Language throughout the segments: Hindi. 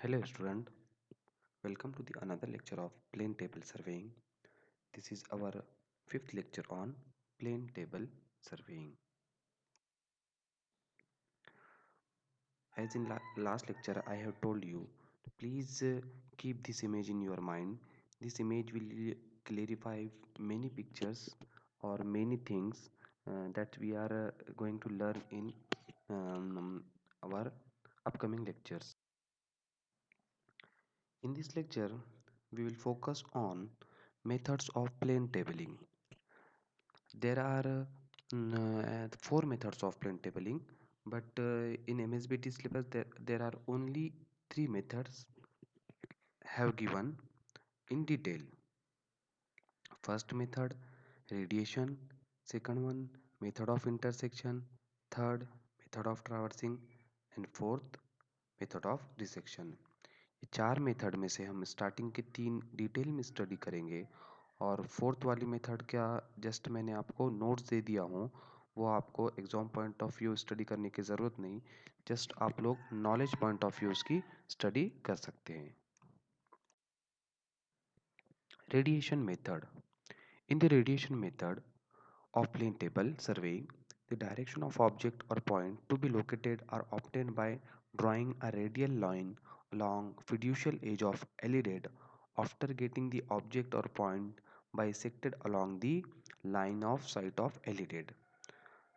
Hello student, welcome to the another lecture of plane table surveying. This is our fifth lecture on plane table surveying. As in last lecture I have told you, please keep this image in your mind. This image will clarify many pictures or many things that we are going to learn in our upcoming lectures. In this lecture, we will focus on methods of plane tabling. There are four methods of plane tabling, but in MSBT syllabus there are only three methods have given in detail. First method, radiation. Second one, method of intersection. Third, method of traversing. And fourth, method of dissection. ये चार मेथड में से हम स्टार्टिंग के तीन डिटेल में स्टडी करेंगे और फोर्थ वाली मेथड का जस्ट मैंने आपको नोट्स दे दिया हूँ. वो आपको exam point of view study करने की ज़रूरत नहीं, जस्ट आप लोग नॉलेज पॉइंट ऑफ व्यू उसकी स्टडी कर सकते हैं. Radiation method. In the radiation method of plane table surveying, the direction of object or point to be located are obtained by drawing a radial line along fiducial edge of elided after getting the object or point bisected along the line of sight of elided.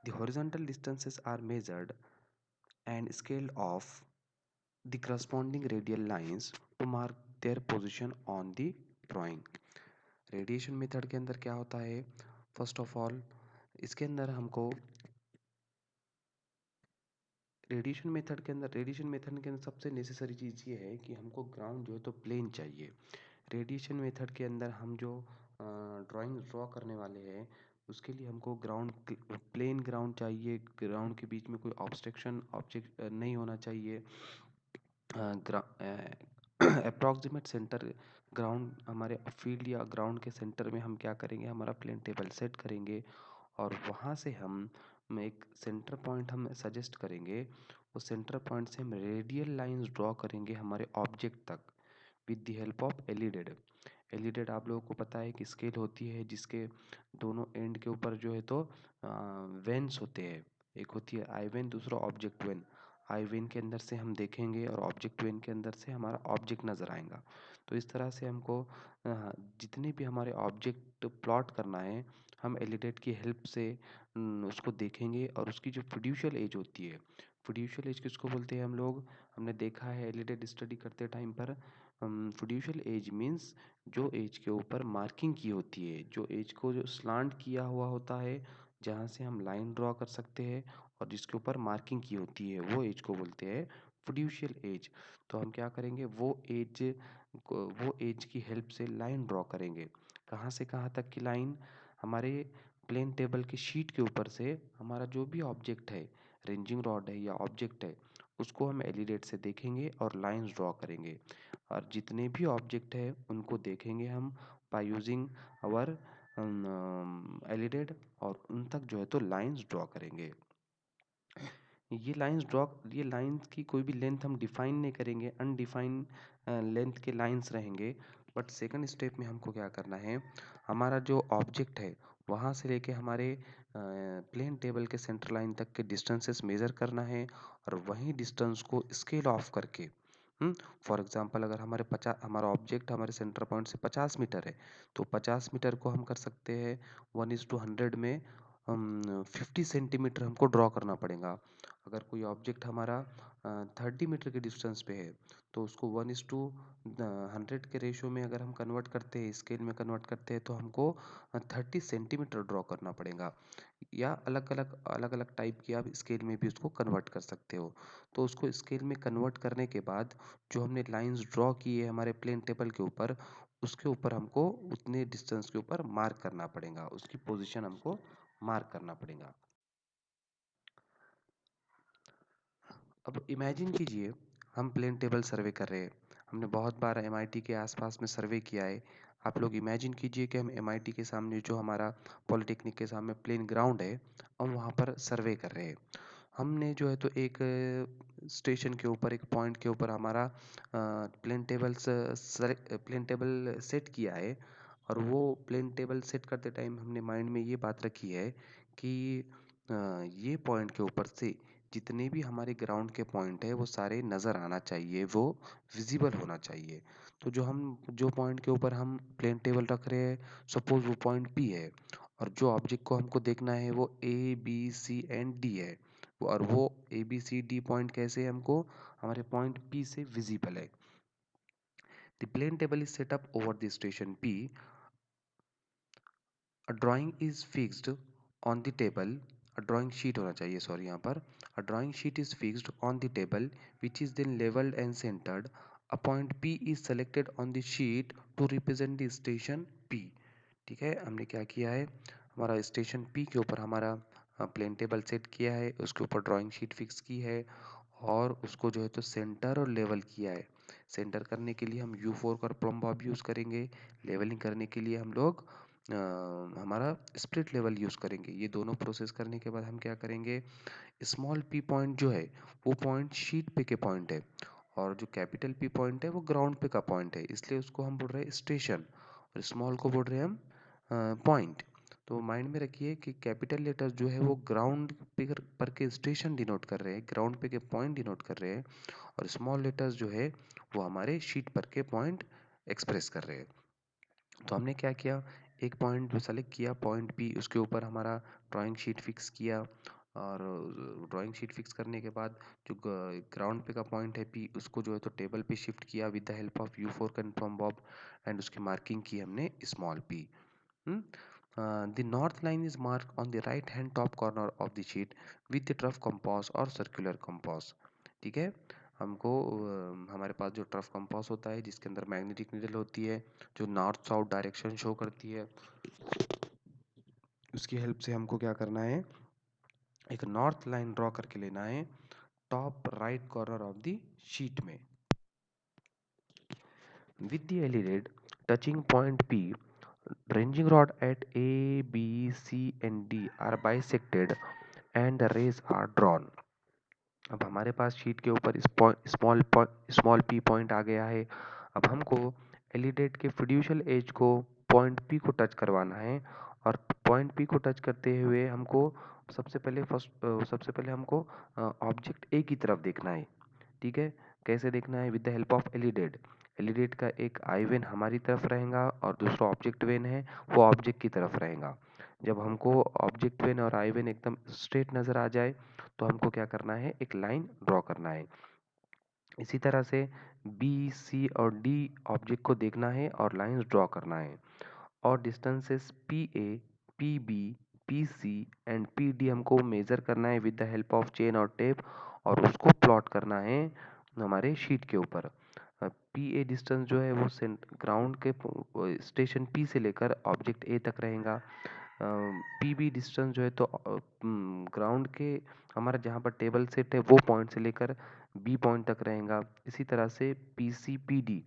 The horizontal distances are measured and scaled off the corresponding radial lines to mark their position on the drawing. Radiation method के अंदर क्या होता है? फर्स्ट ऑफ ऑल इसके अंदर हमको रेडिएशन मेथड के अंदर सबसे नेसेसरी चीज़ ये है कि हमको ग्राउंड जो है तो प्लेन चाहिए. रेडिएशन मेथड के अंदर हम जो ड्राइंग ड्रॉ करने वाले हैं उसके लिए हमको ग्राउंड प्लेन ग्राउंड चाहिए. ग्राउंड के बीच में कोई ऑब्स्ट्रक्शन ऑब्जेक्ट नहीं होना चाहिए. अप्रॉक्सीमेट सेंटर ग्राउंड हमारे फील्ड या ग्राउंड के सेंटर में हम क्या करेंगे, हमारा प्लेन टेबल सेट करेंगे और वहाँ से हम एक सेंटर पॉइंट हम सजेस्ट करेंगे. उस सेंटर पॉइंट से हम रेडियल लाइंस ड्रॉ करेंगे हमारे ऑब्जेक्ट तक with the help of elided. Elided आप लोगों को पता है कि स्केल होती है जिसके दोनों एंड के ऊपर जो है तो वेन्स होते हैं. एक होती है आई वेन, दूसरा ऑब्जेक्ट वेन. आई वेन के अंदर से हम देखेंगे और ऑब्जेक्ट वेन के अंदर से हमारा ऑब्जेक्ट नज़र आएगा. तो इस तरह से हमको जितने भी हमारे ऑब्जेक्ट प्लॉट करना है हम एलिडेड की हेल्प से उसको देखेंगे. और उसकी जो फिड्यूशियल एज होती है, फिड्यूशियल एज किसको बोलते हैं हम लोग, हमने देखा है एलिडेड स्टडी करते टाइम पर. फिड्यूशियल एज मीन्स जो एज के ऊपर मार्किंग की होती है, जो एज को जो स्लांट किया हुआ होता है, जहाँ से हम लाइन ड्रॉ कर सकते हैं और जिसके ऊपर मार्किंग की होती है, वो एज को बोलते हैं फिड्यूशियल एज. तो हम क्या करेंगे, वो एज की हेल्प से लाइन ड्रॉ करेंगे. कहाँ से कहाँ तक की लाइन, हमारे प्लेन टेबल की शीट के ऊपर से हमारा जो भी ऑब्जेक्ट है, रेंजिंग रॉड है या ऑब्जेक्ट है, उसको हम एलिडेट से देखेंगे और लाइंस ड्रॉ करेंगे. और जितने भी ऑब्जेक्ट है उनको देखेंगे हम बाय यूजिंग आवर एलिडेट और उन तक जो है तो लाइंस ड्रॉ करेंगे. ये लाइंस की कोई भी लेंथ हम डिफाइन नहीं करेंगे, अनडिफाइन लेंथ के लाइंस रहेंगे. बट सेकंड स्टेप में हमको क्या करना है, हमारा जो ऑब्जेक्ट है वहाँ से लेके हमारे प्लेन टेबल के सेंटर लाइन तक के डिस्टेंसेस मेज़र करना है और वहीं डिस्टेंस को स्केल ऑफ करके फॉर एग्जांपल अगर हमारा ऑब्जेक्ट हमारे सेंटर पॉइंट से 50 मीटर है तो 50 मीटर को हम कर सकते हैं 1:100 में 50 सेंटीमीटर हमको ड्रॉ करना पड़ेगा. अगर कोई ऑब्जेक्ट हमारा 30 मीटर के डिस्टेंस पे है तो उसको 1:100 के रेशियो में अगर हम कन्वर्ट करते हैं, स्केल में कन्वर्ट करते हैं, तो हमको 30 सेंटीमीटर ड्रॉ करना पड़ेगा. या अलग अलग टाइप की आप स्केल में भी उसको कन्वर्ट कर सकते हो. तो उसको स्केल में कन्वर्ट करने के बाद जो हमने लाइंस ड्रॉ की है हमारे प्लेन टेबल के ऊपर, उसके ऊपर हमको उतने डिस्टेंस के ऊपर मार्क करना पड़ेगा, उसकी पोजीशन हमको मार्क करना पड़ेगा. अब इमेजिन कीजिए हम प्लेन टेबल सर्वे कर रहे हैं. हमने बहुत बार एमआईटी के आसपास में सर्वे किया है. आप लोग इमेजिन कीजिए कि हम एमआईटी के सामने जो हमारा पॉलिटेक्निक के सामने प्लेन ग्राउंड है, हम वहाँ पर सर्वे कर रहे हैं. हमने जो है तो एक स्टेशन के ऊपर एक पॉइंट के ऊपर हमारा प्लेन टेबल सेट किया है, और वो प्लेन टेबल सेट करते टाइम हमने माइंड में ये बात रखी है कि ये पॉइंट के ऊपर से जितने भी हमारे ग्राउंड के पॉइंट है वो सारे नज़र आना चाहिए, वो विजिबल होना चाहिए। तो जो पॉइंट के ऊपर हम प्लेन टेबल रख रहे हैं, सपोज वो पॉइंट पी है, और जो ऑब्जेक्ट को हमको देखना है वो A B C and D है, और वो A B C D point कैसे हमको हमारे पॉइंट पी से विजिबल है। The plane table is set up over the station P. A drawing is fixed on the table. A drawing sheet होना चाहिए, सॉरी, यहाँ पर a drawing sheet is fixed on the table which is then leveled and centered. A point P is selected on the sheet to represent the station P. ठीक है, हमने क्या किया है, हमारा स्टेशन P के ऊपर हमारा प्लेन टेबल सेट किया है, उसके ऊपर ड्राइंग शीट फिक्स की है, और उसको जो है तो सेंटर और लेवल किया है। सेंटर करने के लिए हम U4 का प्लम बॉब यूज़ करेंगे, लेवलिंग करने के लिए हम लोग हमारा स्प्लिट लेवल यूज़ करेंगे। ये दोनों प्रोसेस करने के बाद हम क्या करेंगे, स्मॉल पी पॉइंट जो है वो पॉइंट शीट पे के पॉइंट है, और जो कैपिटल पी पॉइंट है वो ग्राउंड पे का पॉइंट है, इसलिए उसको हम बोल रहे हैं स्टेशन, और स्मॉल को बोल रहे हैं हम पॉइंट। तो माइंड में रखिए कि कैपिटल लेटर्स जो है वो ग्राउंड पर के स्टेशन डिनोट कर रहे हैं, ग्राउंड पे के पॉइंट डिनोट कर रहे हैं, और स्मॉल लेटर्स जो है वो हमारे शीट पर के पॉइंट एक्सप्रेस कर रहे हैं। तो हमने क्या किया, एक पॉइंट जो सेलेक्ट किया पॉइंट पी, उसके ऊपर हमारा ड्राइंग शीट फिक्स किया, और ड्राइंग शीट फिक्स करने के बाद जो ग्राउंड पे का पॉइंट है पी, उसको जो है तो टेबल पे शिफ्ट किया with the help of U4 confirm Bob, and उसकी मार्किंग की हमने small P. The north line is marked on the right hand top corner of the sheet with the trough compass or circular compass. ठीक है, हमको हमारे पास जो ट्रफ कंपास होता है जिसके अंदर मैग्नेटिक नीडल होती है, जो नॉर्थ साउथ डायरेक्शन शो करती है, उसकी हेल्प से हमको क्या करना है, एक नॉर्थ लाइन ड्रॉ करके लेना है top right corner of the sheet में। With the LED touching point P, ranging rod at A, B, C and D are bisected and the rays are drawn. अब हमारे पास शीट के ऊपर स्मॉल पी पॉइंट आ गया है। अब हमको एलिडेट के फिड्यूशियल एज को पॉइंट पी को टच करवाना है, और पॉइंट पी को टच करते हुए हमको सबसे पहले हमको ऑब्जेक्ट ए की तरफ देखना है। ठीक है, कैसे देखना है, with the help of alidade. Alidade का एक आई वेन हमारी तरफ रहेगा और दूसरा ऑब्जेक्ट वेन है वो ऑब्जेक्ट की तरफ रहेगा। जब हमको ऑब्जेक्ट वेन और आई वेन एकदम स्ट्रेट नज़र आ जाए तो हमको क्या करना है, एक लाइन ड्रॉ करना है। इसी तरह से बी सी और डी ऑब्जेक्ट को देखना है और लाइंस ड्रॉ करना है, और distances P A, P B, P C and P D हमको मेज़र करना है with the help of chain और टेप, और उसको प्लॉट करना है हमारे शीट के ऊपर। पी ए डिस्टेंस जो है वो ग्राउंड के स्टेशन पी से लेकर ऑब्जेक्ट ए तक रहेगा। पी बी डिस्टेंस जो है तो ग्राउंड के हमारा जहाँ पर टेबल सेट है वो पॉइंट से लेकर बी पॉइंट तक रहेगा। इसी तरह से पी सी पी डी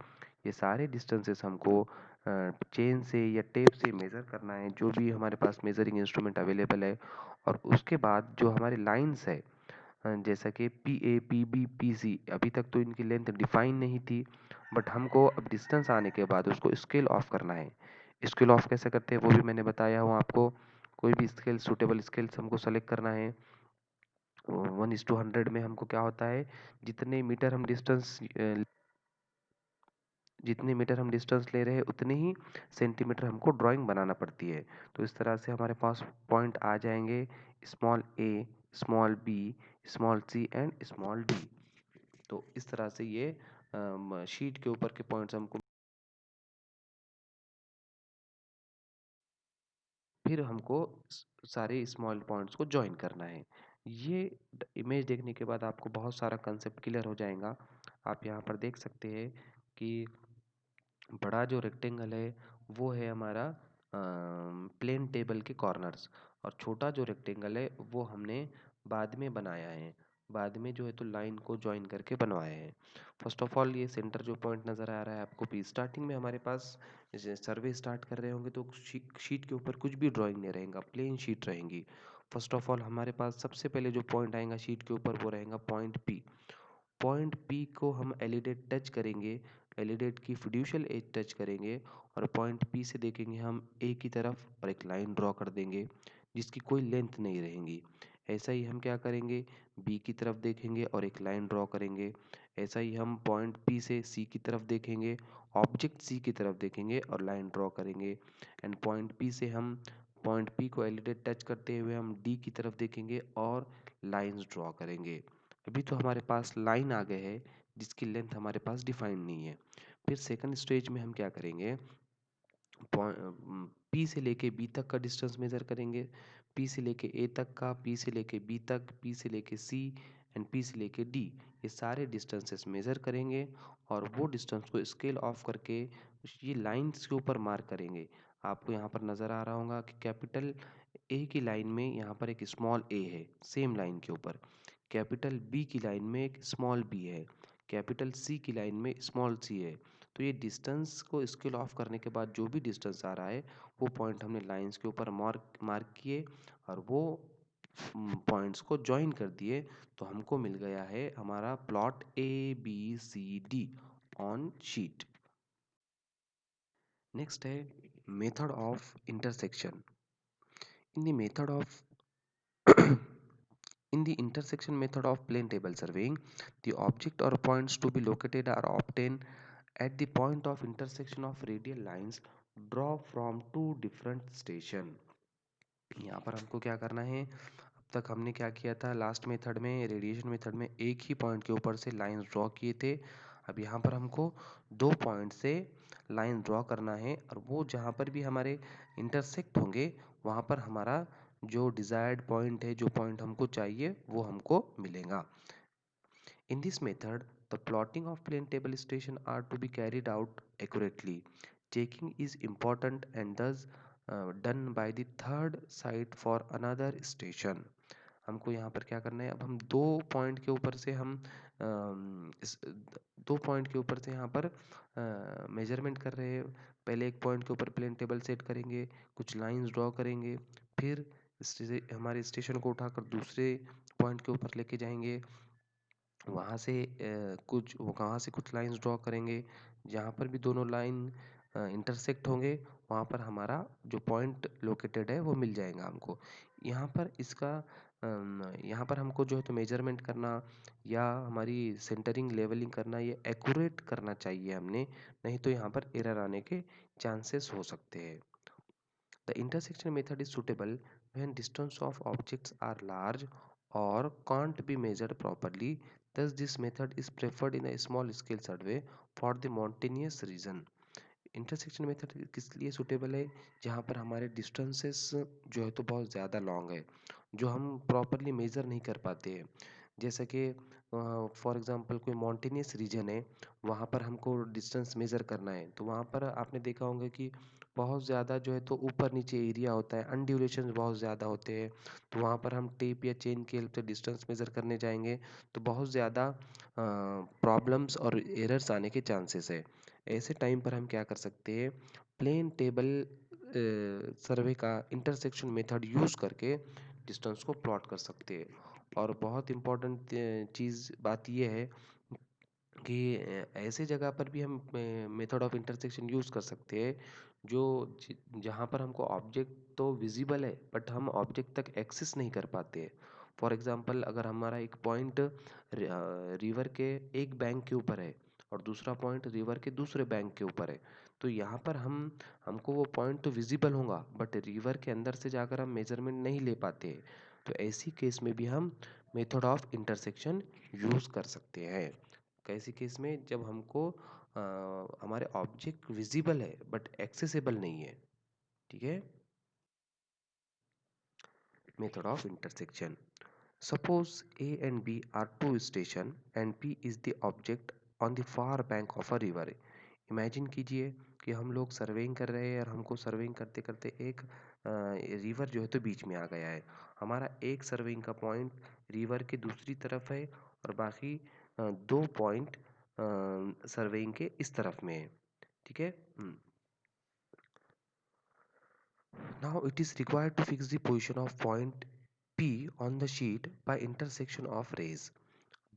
ये सारे डिस्टेंसेस हमको चेन से या टेप से मेज़र करना है, जो भी हमारे पास मेजरिंग इंस्ट्रूमेंट अवेलेबल है। और उसके बाद जो हमारे लाइंस है, जैसा कि P A, P B, P C, अभी तक तो इनकी लेंथ डिफाइन नहीं थी, बट हमको अब डिस्टेंस आने के बाद उसको स्केल ऑफ करना है। स्केल ऑफ कैसे करते हैं वो भी मैंने बताया हूँ आपको। कोई भी स्केल, सूटेबल स्केल्स हमको सेलेक्ट करना है। 1:100 में हमको क्या होता है, जितने मीटर हम डिस्टेंस जितने मीटर हम डिस्टेंस ले रहे हैं उतने ही सेंटीमीटर हमको ड्राइंग बनाना पड़ती है। तो इस तरह से हमारे पास पॉइंट आ जाएंगे small A, small B, small C and small D. तो इस तरह से ये शीट के ऊपर के पॉइंट्स हमको, फिर हमको सारे स्मॉल पॉइंट्स को जॉइन करना है। ये इमेज देखने के बाद आपको बहुत सारा कंसेप्ट क्लियर हो जाएगा। आप यहाँ पर देख सकते हैं कि बड़ा जो रेक्टेंगल है वो है हमारा प्लेन टेबल के कॉर्नर्स, और छोटा जो रेक्टेंगल है वो हमने बाद में बनाया है, बाद में जो है तो लाइन को जॉइन करके बनवाए हैं। फर्स्ट ऑफ ऑल ये सेंटर जो पॉइंट नज़र आ रहा है आपको भी, स्टार्टिंग में हमारे पास जैसे सर्वे स्टार्ट कर रहे होंगे तो शीट के ऊपर कुछ भी ड्राइंग नहीं रहेगा, प्लेन शीट रहेंगी। फर्स्ट ऑफ ऑल हमारे पास सबसे पहले जो पॉइंट आएगा शीट के ऊपर वो रहेगा पॉइंट पी। पॉइंट पी को हम एलिडेट टच करेंगे, एलिडेट की फिड्यूशियल एज टच करेंगे और पॉइंट पी से देखेंगे हम ए की तरफ और एक लाइन ड्रॉ कर देंगे जिसकी कोई लेंथ नहीं रहेगी। ऐसा ही हम क्या करेंगे, बी की तरफ देखेंगे और एक लाइन ड्रॉ करेंगे। ऐसा ही हम पॉइंट पी से सी की तरफ देखेंगे, ऑब्जेक्ट सी की तरफ देखेंगे और लाइन ड्रॉ करेंगे। एंड पॉइंट पी से हम पॉइंट पी को एलिडेट टच करते हुए हम डी की तरफ देखेंगे और लाइंस ड्रॉ करेंगे। अभी तो हमारे पास लाइन आ गए है जिसकी लेंथ हमारे पास डिफाइंड नहीं है। फिर सेकंड स्टेज में हम क्या करेंगे, पी से लेके बी तक का डिस्टेंस मेजर करेंगे, पी से लेके ए तक का, पी से लेके बी तक, पी से लेके सी एंड पी से लेके डी, ये सारे डिस्टेंसेस मेजर करेंगे और वो डिस्टेंस को स्केल ऑफ करके ये लाइंस के ऊपर मार्क करेंगे। आपको यहाँ पर नज़र आ रहा होगा कि कैपिटल ए की लाइन में यहाँ पर एक स्मॉल ए है सेम लाइन के ऊपर, कैपिटल बी की लाइन में एक स्मॉल बी है, कैपिटल सी की लाइन में स्मॉल सी है। तो ये डिस्टेंस को स्केल ऑफ करने के बाद जो भी डिस्टेंस आ रहा है वो पॉइंट हमने लाइंस के ऊपर मार्क किए और वो पॉइंट्स को ज्वाइन कर दिए, तो हमको मिल गया है हमारा plot A B C D on sheet. Next है method of intersection. In the method of in the intersection method of plane table surveying, the object or points to be located are obtained at the point of intersection of radial lines draw from two different station। यहाँ पर हमको क्या करना है, अब तक हमने क्या किया था लास्ट मेथड में, रेडिएशन मेथड में एक ही पॉइंट के ऊपर से लाइंस ड्रॉ किए थे। अब यहाँ पर हमको दो पॉइंट से लाइन ड्रॉ करना है और वो जहाँ पर भी हमारे इंटरसेक्ट होंगे वहाँ पर हमारा जो डिजायर्ड पॉइंट है, जो पॉइंट हमको चाहिए वो हमको मिलेगा। In this method, the plotting of plane table station are to be carried out accurately. Checking is important and thus done by the third site for another station। हमको यहाँ पर क्या करना है, अब हम दो पॉइंट के ऊपर से हम इस दो पॉइंट के ऊपर से यहाँ पर मेजरमेंट कर रहे हैं। पहले एक पॉइंट के ऊपर प्लेन टेबल सेट करेंगे, कुछ लाइंस ड्रॉ करेंगे, फिर हमारे स्टेशन को उठाकर दूसरे पॉइंट के ऊपर लेके जाएंगे, वहाँ से वहाँ से कुछ लाइंस ड्रॉ करेंगे, जहाँ पर भी दोनों लाइन इंटरसेक्ट होंगे वहाँ पर हमारा जो पॉइंट लोकेटेड है वो मिल जाएगा हमको। यहाँ पर यहाँ पर हमको जो है तो मेजरमेंट करना या हमारी सेंटरिंग लेवलिंग करना ये एक्यूरेट करना चाहिए हमने, नहीं तो यहाँ पर एरर आने के चांसेस हो सकते हैं। The intersection method is suitable when distance of objects are large or can't be measured properly. Thus, this method is preferred in a small scale survey for the mountainous region। Intersection method किस लिए सूटेबल है, जहाँ पर हमारे डिस्टेंसेस जो है तो बहुत ज़्यादा लॉन्ग है, जो हम प्रॉपरली मेज़र नहीं कर पाते हैं। जैसे कि फॉर एग्जांपल कोई माउंटेनियस रीजन है, वहाँ पर हमको डिस्टेंस मेज़र करना है, तो वहाँ पर आपने देखा होगा कि बहुत ज़्यादा जो है तो ऊपर नीचे एरिया होता है, अनड्यूरेशन बहुत ज़्यादा होते हैं। तो वहाँ पर हम टेप या चेन की हेल्प से डिस्टेंस मेज़र करने जाएंगे तो बहुत ज़्यादा प्रॉब्लम्स और एरर्स आने के चांसेस है। ऐसे टाइम पर हम क्या कर सकते हैं, प्लेन टेबल सर्वे का इंटरसेक्शन मेथड यूज़ करके डिस्टेंस को प्लॉट कर सकते हैं। और बहुत इम्पोर्टेंट चीज़ बात यह है कि ऐसे जगह पर भी हम मेथड ऑफ इंटरसेक्शन यूज़ कर सकते हैं जो जहाँ पर हमको ऑब्जेक्ट तो विजिबल है बट हम ऑब्जेक्ट तक एक्सेस नहीं कर पाते हैं। फॉर एग्जांपल अगर हमारा एक पॉइंट रिवर के एक बैंक के ऊपर है और दूसरा पॉइंट रिवर के दूसरे बैंक के ऊपर है, तो यहाँ पर हमको वो पॉइंट तो विजिबल होगा बट रिवर के अंदर से जाकर हम मेजरमेंट नहीं ले पाते हैं। तो ऐसी केस में भी हम मेथड ऑफ इंटरसेक्शन यूज़ कर सकते हैं। कैसी केस में, जब हमको हमारे ऑब्जेक्ट विजिबल है बट एक्सेसिबल नहीं है। ठीक है। Method of intersection. Suppose A and B are two stations and P is the object on the far bank of a river। Imagine कीजिए कि हम लोग सर्वेइंग कर रहे हैं और हमको सर्वेइंग करते करते एक रिवर जो है तो बीच में आ गया है। हमारा एक सर्वेइंग का पॉइंट रिवर के दूसरी तरफ है और बाकी दो पॉइंट सर्वेइंग के इस तरफ में है। ठीक है। Now it is required to fix the position of point P on the sheet by intersection of rays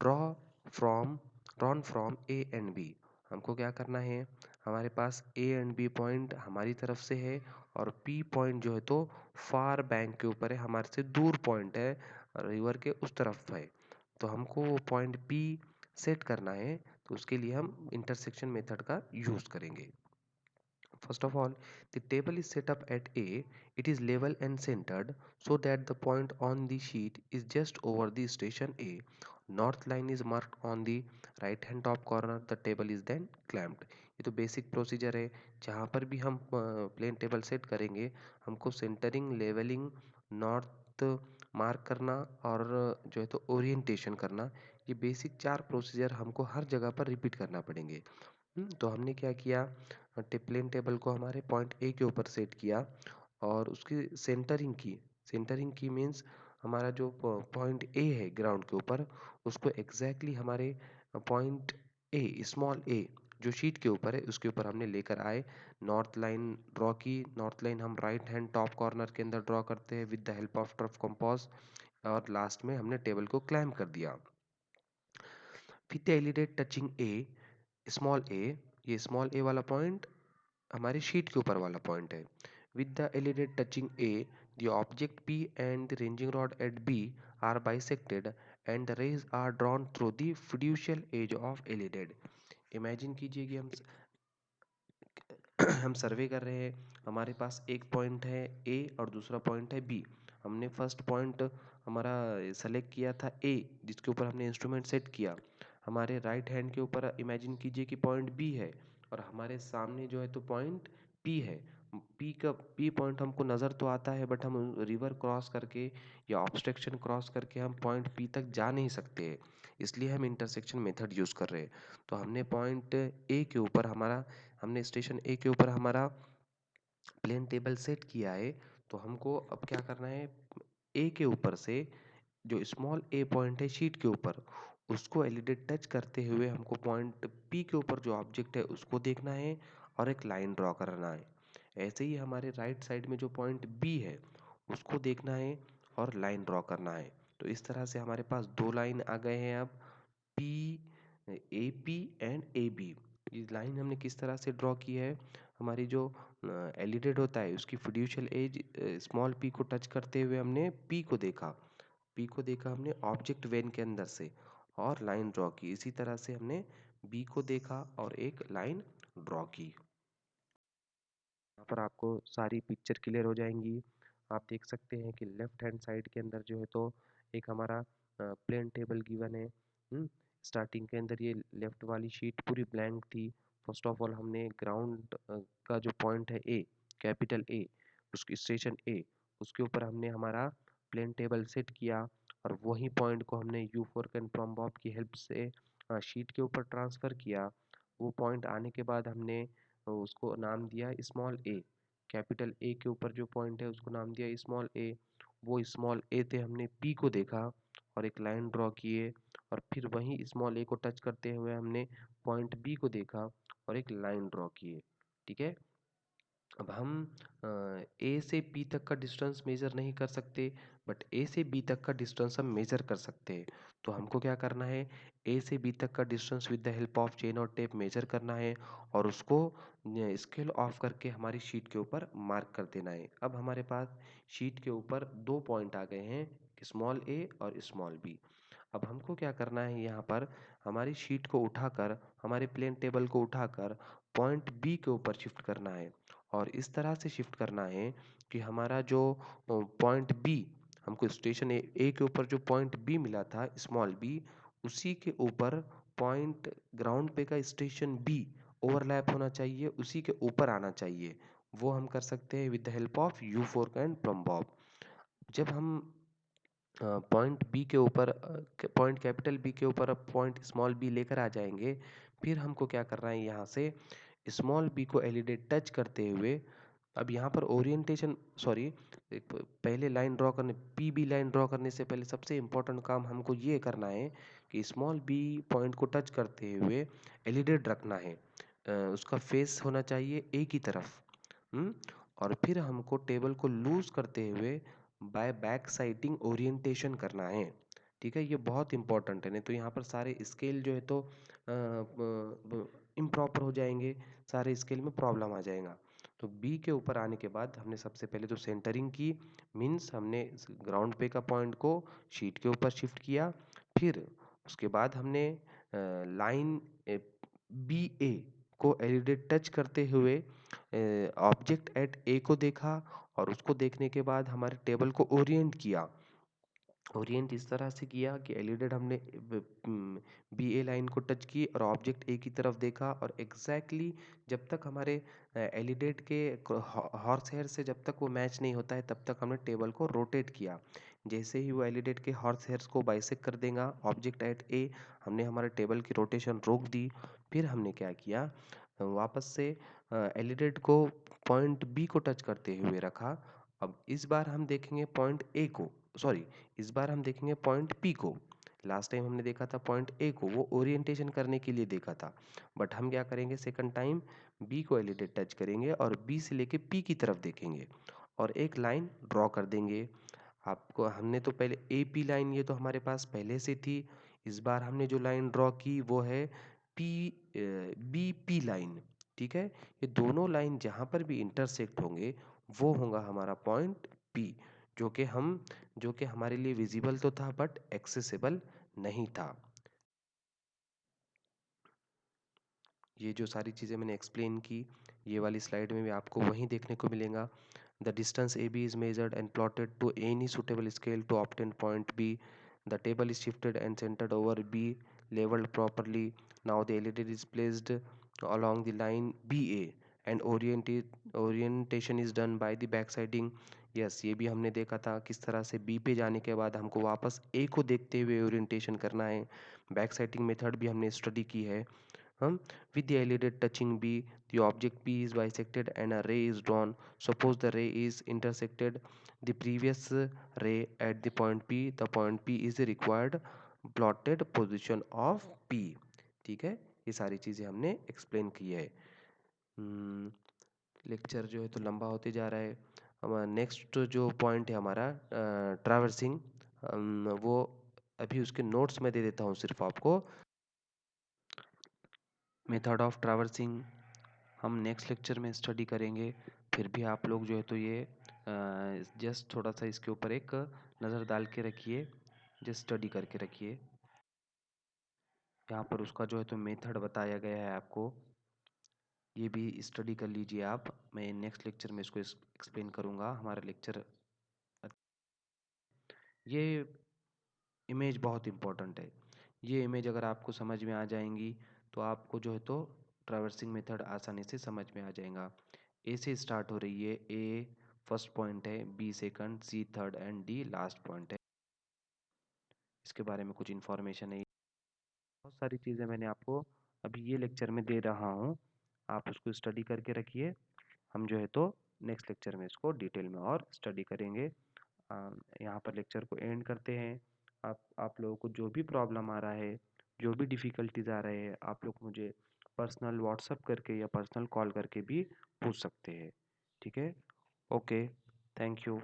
draw from drawn from A and B। हमको क्या करना है, हमारे पास A एंड B पॉइंट हमारी तरफ से है और P पॉइंट जो है तो फार बैंक के ऊपर है, हमारे से दूर पॉइंट है, रिवर के उस तरफ है। तो हमको वो पॉइंट P सेट करना है, तो उसके लिए हम इंटरसेक्शन मेथड का यूज़ करेंगे। First of all, the table is set up at A. It is level and centered so that the point on the sheet is just over the station A. North line is marked on the right hand top corner. The table is then clamped. ये तो बेसिक प्रोसीजर है। जहाँ पर भी हम प्लेन टेबल सेट करेंगे, हमको सेंटरिंग, लेवलिंग, नॉर्थ मार्क करना और जो है तो ओरिएंटेशन करना, ये बेसिक 4 प्रोसीजर हमको हर जगह पर रिपीट करना पड़ेंगे। तो हमने क्या किया, प्लेन टेबल को हमारे पॉइंट ए के ऊपर सेट किया और उसकी सेंटरिंग की मीन्स हमारा जो पॉइंट ए है ग्राउंड के ऊपर, उसको एग्जैक्टली हमारे पॉइंट ए, स्मॉल ए जो शीट के ऊपर है उसके ऊपर हमने लेकर आए। नॉर्थ लाइन ड्रॉ की। नॉर्थ लाइन हम राइट हैंड टॉप कॉर्नर के अंदर ड्रॉ करते हैं with the help of trough compass, और लास्ट में हमने टेबल को क्लैम्प कर दिया। With the alidade touching A, small A, ये स्मॉल ए वाला पॉइंट हमारे शीट के ऊपर वाला पॉइंट है। With the alidade touching A, the object P and the ranging rod at B are bisected and the rays are drawn through the fiducial edge of alidade. Imagine कीजिए कि हम सर्वे कर रहे हैं, हमारे पास एक पॉइंट है ए और दूसरा पॉइंट है बी। हमने फर्स्ट पॉइंट हमारा सेलेक्ट किया था ए, जिसके ऊपर हमने इंस्ट्रूमेंट सेट किया। हमारे राइट हैंड के ऊपर इमेजिन कीजिए कि पॉइंट बी है और हमारे सामने जो है तो पॉइंट पी है। पी पॉइंट हमको नज़र तो आता है, बट हम रिवर क्रॉस करके या ऑब्स्ट्रक्शन क्रॉस करके हम पॉइंट पी तक जा नहीं सकते, इसलिए हम इंटरसेक्शन मेथड यूज़ कर रहे हैं। तो हमने पॉइंट ए के ऊपर हमने स्टेशन ए के ऊपर हमारा प्लेन टेबल सेट किया है। तो हमको अब क्या करना है, ए के ऊपर से जो स्मॉल ए पॉइंट है शीट के ऊपर, उसको एलिडेट टच करते हुए हमको पॉइंट पी के ऊपर जो ऑब्जेक्ट है उसको देखना है और एक लाइन ड्रॉ करना है। ऐसे ही हमारे राइट साइड में जो पॉइंट बी है उसको देखना है और लाइन ड्रॉ करना है। तो इस तरह से हमारे पास 2 लाइन आ गए हैं अब, P, A P and A B. ये लाइन हमने किस तरह से ड्रॉ की है, हमारी जो एलिडेट होता है उसकी फिड्यूशियल एज स्मॉल पी को टच करते हुए हमने पी को देखा हमने ऑब्जेक्ट वेन के अंदर से और लाइन ड्रॉ की। इसी तरह से हमने बी को देखा और एक लाइन ड्रॉ की। यहाँ पर आपको सारी पिक्चर क्लियर हो जाएंगी। आप देख सकते हैं कि लेफ्ट हैंड साइड के अंदर जो है तो एक हमारा प्लेन टेबल गिवन है। स्टार्टिंग के अंदर ये लेफ्ट वाली शीट पूरी ब्लैंक थी। फर्स्ट ऑफ ऑल हमने ग्राउंड का जो पॉइंट है ए, कैपिटल ए, उसकी स्टेशन ए, उसके ऊपर हमने हमारा प्लेन टेबल सेट किया और वही पॉइंट को हमने यू फोर्क एंड प्रोम्बॉब की हेल्प से शीट के ऊपर ट्रांसफ़र किया। वो पॉइंट आने के बाद हमने उसको नाम दिया स्मॉल ए। कैपिटल ए के ऊपर जो पॉइंट है उसको नाम दिया स्मॉल ए। वो स्मॉल ए थे, हमने पी को देखा और एक लाइन ड्रॉ किए और फिर वहीं स्मॉल ए को टच करते हुए हमने पॉइंट बी को देखा और एक लाइन ड्रॉ किए। ठीक है। अब हम ए से बी तक का डिस्टेंस मेज़र नहीं कर सकते, बट ए से बी तक का डिस्टेंस हम मेज़र कर सकते हैं। तो हमको क्या करना है, ए से बी तक का distance with the help of chain और टेप मेज़र करना है और उसको स्केल ऑफ करके हमारी शीट के ऊपर मार्क कर देना है। अब हमारे पास शीट के ऊपर 2 पॉइंट आ गए हैं, स्मॉल ए और स्मॉल बी। अब हमको क्या करना है, यहाँ पर हमारी शीट को उठाकर, हमारे प्लेन टेबल को उठाकर पॉइंट बी के ऊपर शिफ्ट करना है और इस तरह से शिफ्ट करना है कि हमारा जो पॉइंट बी, हमको स्टेशन ए के ऊपर जो पॉइंट बी मिला था स्मॉल बी, उसी के ऊपर पॉइंट ग्राउंड पे का स्टेशन बी ओवरलैप होना चाहिए, उसी के ऊपर आना चाहिए। वो हम कर सकते हैं with the help of you fork and Plumbbob. जब हम पॉइंट बी के ऊपर पॉइंट कैपिटल बी के ऊपर अब पॉइंट स्मॉल बी लेकर आ जाएंगे, फिर हमको क्या करना है, यहाँ से स्मॉल बी को एलिडेट टच करते हुए, अब यहाँ पर ओरिएंटेशन सॉरी, पहले लाइन ड्रॉ करने, पी बी लाइन ड्रॉ करने से पहले सबसे इम्पोर्टेंट काम हमको ये करना है कि स्मॉल बी पॉइंट को टच करते हुए एलिडेट रखना है। उसका फेस होना चाहिए ए की तरफ। और फिर हमको टेबल को लूज करते हुए बाय बैक साइटिंग ओरिएंटेशन करना है। ठीक है, ये बहुत इंपॉर्टेंट है, नहीं तो यहाँ पर सारे स्केल जो है तो इम्प्रॉपर हो जाएंगे, सारे स्केल में प्रॉब्लम आ जाएगा। तो बी के ऊपर आने के बाद हमने सबसे पहले तो सेंटरिंग की, मीन्स हमने ग्राउंड पे का पॉइंट को शीट के ऊपर शिफ्ट किया। फिर उसके बाद हमने लाइन बी ए को एलिडेट टच करते हुए ऑब्जेक्ट एट ए को देखा, और उसको देखने के बाद हमारे टेबल को ओरिएंट किया। ओरिएंट इस तरह से किया कि एलिडेट हमने बी ए लाइन को टच की और ऑब्जेक्ट ए की तरफ देखा, और एग्जैक्टली जब तक हमारे एलिडेट के हॉर्स हेयर से जब तक वो मैच नहीं होता है तब तक हमने टेबल को रोटेट किया। जैसे ही वो एलिडेट के हॉर्स हेयर्स को बाइसेक्ट कर देगा ऑब्जेक्ट एट ए, हमने हमारे टेबल की रोटेशन रोक दी। फिर हमने क्या किया, वापस से एलिडेट को पॉइंट बी को टच करते हुए रखा। अब इस बार हम देखेंगे पॉइंट ए को, सॉरी, इस बार हम देखेंगे पॉइंट पी को। लास्ट टाइम हमने देखा था पॉइंट ए को, वो ओरिएंटेशन करने के लिए देखा था, बट हम क्या करेंगे सेकंड टाइम बी को एलिडेट टच करेंगे और बी से लेके पी की तरफ देखेंगे और एक लाइन ड्रॉ कर देंगे। आपको हमने तो पहले ए पी लाइन, ये तो हमारे पास पहले से थी। इस बार हमने जो लाइन ड्रॉ की वो है पी बी पी लाइन। ठीक है, ये दोनों लाइन जहाँ पर भी इंटरसेक्ट होंगे वो होगा हमारा पॉइंट पी, जो कि हमारे लिए विजिबल तो था बट एक्सेसिबल नहीं था। ये जो सारी चीज़ें मैंने एक्सप्लेन की, ये वाली स्लाइड में भी आपको वही देखने को मिलेगा। The distance A B is measured and plotted to any suitable scale to obtain point B. The table is shifted and centered over B, leveled properly. Now the LED is placed along the line BA and orientation is done by the backsiding. Yes, ये भी हमने देखा था किस तरह से B पे जाने के बाद हमको वापस A को देखते हुए ओरिएंटेशन करना है। बैक साइडिंग मेथड भी हमने स्टडी की है। With the LED touching B, the object P is bisected and a ray is drawn. Suppose the ray is intersected the previous ray at the point P. The point P is the required plotted position of P. ठीक है, ये सारी चीज़ें हमने एक्सप्लेन की है। लेक्चर जो है तो लंबा होते जा रहा है। हमारा नेक्स्ट जो पॉइंट है हमारा ट्रैवर्सिंग, वो अभी उसके नोट्स में दे देता हूँ सिर्फ आपको। मेथड ऑफ ट्रैवर्सिंग हम नेक्स्ट लेक्चर में स्टडी करेंगे। फिर भी आप लोग जो है तो ये जस्ट थोड़ा सा इसके ऊपर एक नज़र डाल के रखिए, जस्ट स्टडी करके रखिए। यहाँ पर उसका जो है तो मेथड बताया गया है आपको, ये भी स्टडी कर लीजिए आप। मैं नेक्स्ट लेक्चर में इसको एक्सप्लेन करूँगा। हमारा लेक्चर, ये इमेज बहुत इम्पोर्टेंट है। ये इमेज अगर आपको समझ में आ जाएंगी तो आपको जो है तो ट्रैवर्सिंग मेथड आसानी से समझ में आ जाएगा। ए से स्टार्ट हो रही है, ए फर्स्ट पॉइंट है, B second, C third and D last point है। इसके बारे में कुछ इन्फॉर्मेशन है, बहुत सारी चीज़ें मैंने आपको अभी ये लेक्चर में दे रहा हूँ, आप उसको स्टडी करके रखिए। हम जो है तो नेक्स्ट लेक्चर में इसको डिटेल में और स्टडी करेंगे। यहाँ पर लेक्चर को एंड करते हैं। आप लोगों को जो भी प्रॉब्लम आ रहा है, जो भी डिफ़िकल्टीज आ रहे हैं, आप लोग मुझे पर्सनल व्हाट्सअप करके या पर्सनल कॉल करके भी पूछ सकते हैं। ठीक है, ओके, थैंक यू।